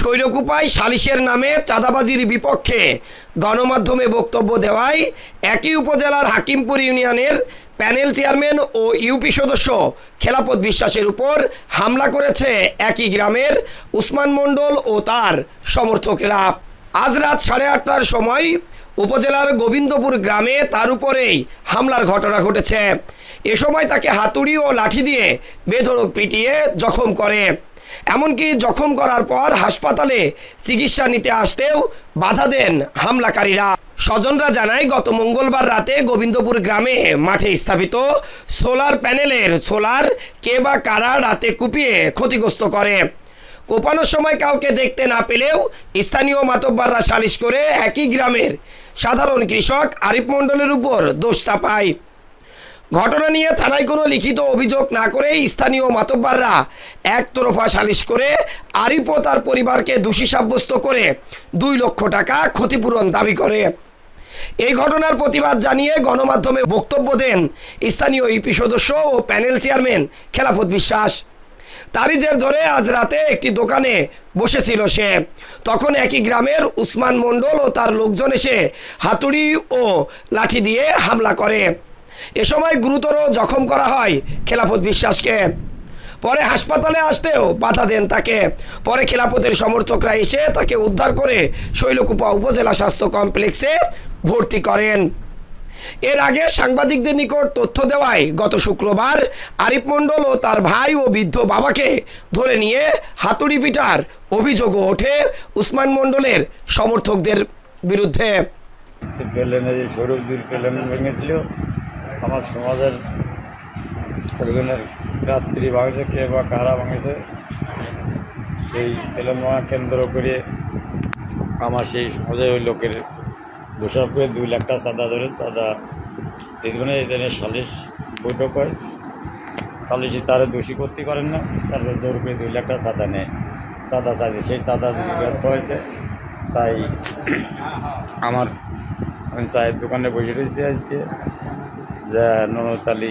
শৈলকুপায় সালিশের নামে চাঁদাবাজির বিপক্ষে গণমাধ্যমে বক্তব্য দেওয়ায় একই উপজেলার হাকিমপুর ইউনিয়নের প্যানেল চেয়ারম্যান ও ইউপি সদস্য খেলাপত বিশ্বাসের উপর হামলা করেছে একই গ্রামের উসমান মণ্ডল ও তার সমর্থকরা। আজ রাত 8:30টার সময় উপজেলার গোবিন্দপুর গ্রামে তার উপরেই হামলার ঘটনা ঘটেছে। এ সময় তাকে হাতুড়ি ও লাঠি দিয়ে বেধড়ক পিটিয়ে জখম করে। এমনকি জখম করার পর হাসপাতালে চিকিৎসা নিতে আসতেও বাধা দেন হামলাকারীরা। স্বজনরা জানায়, গত মঙ্গলবার রাতে গোবিন্দপুর গ্রামে মাঠে স্থাপিত সোলার প্যানেলের সোলার কে বা কারা রাতে কুপিয়ে ক্ষতিগ্রস্ত করে। কোপানোর সময় কাউকে দেখতে না পেলেও স্থানীয় মাতব্বররা সালিশ করে একই গ্রামের সাধারণ কৃষক আরিফ মণ্ডলের উপর দোষ চাপায়। ঘটনা নিয়ে থানায় কোনো লিখিত অভিযোগ না করে স্থানীয় মাতব্বররা একতরফা সালিশ করে আরিফ ও তার পরিবারকে দোষী সাব্যস্ত করে 2 লক্ষ টাকা ক্ষতিপূরণ দাবি করে। এই ঘটনার প্রতিবাদ জানিয়ে গণমাধ্যমে বক্তব্য দেন স্থানীয় ইউপি সদস্য ও প্যানেল চেয়ারম্যান খেলাপত বিশ্বাস। তারই জের ধরে আজ রাতে একটি দোকানে বসেছিল সে। তখন একই গ্রামের উসমান মণ্ডল ও তার লোকজন এসে হাতুড়ি ও লাঠি দিয়ে হামলা করে। এ সময় গুরুতর জখম করা হয় খেলাপত বিশ্বাসকে। পরে হাসপাতালে আসতেও বাধা দেন তাকে। পরে খেলাপতের সমর্থকরা এসে তাকে উদ্ধার করে শৈলকুপা উপজেলা স্বাস্থ্য কমপ্লেক্সে ভর্তি করেন। এর আগে সাংবাদিকদের নিকট তথ্য দেওয়ায় গত শুক্রবার আরিফ মণ্ডল ও তার ভাই ও বৃদ্ধ বাবাকে ধরে নিয়ে হাতুড়ি পিটার অভিযোগও ওঠে উসমান মণ্ডলের সমর্থকদের বিরুদ্ধে। আমার সমাজের রাত্রি ভাঙছে, কে বা কারা ভাঙেছে, সেই প্লেন ভাঙা কেন্দ্র করে আমার সেই সমাজের ওই লোকের দোষার করে 2 লাখ টাকা চাঁদা ধরে চাঁদা এই সালিশ বৈঠক হয়। সালিশি তারা দোষী করতে পারেন না, তারপরে জোর করে 2 লাখ টাকা চাঁদা নেয়, চাঁদা চাইছে। সেই চাঁদা যদি ব্যর্থ হয়েছে, তাই আমি চায়ের দোকানে বসে রয়েছি আজকে, যা ননতালি,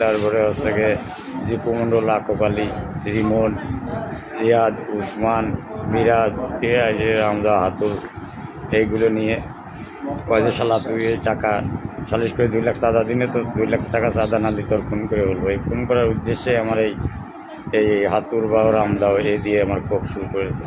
তারপরে হচ্ছে গিয়ে জিপু মণ্ডল, আকব আলী, রিমন, রিয়াদ, উসমান, মিরাজ, আমরা হাতুর, এইগুলো নিয়ে কয়েছে শালা তুই এই টাকা সালিশ করে 2 লাখ চাঁদা দিনে, তো 2 লাখ টাকা চাঁদা না দিতে তোর খুন করে বলবো। এই খুন করার উদ্দেশ্যে আমার এই হাতুর বা রামদাও এই দিয়ে আমার ক্ষোভ শুরু করেছে।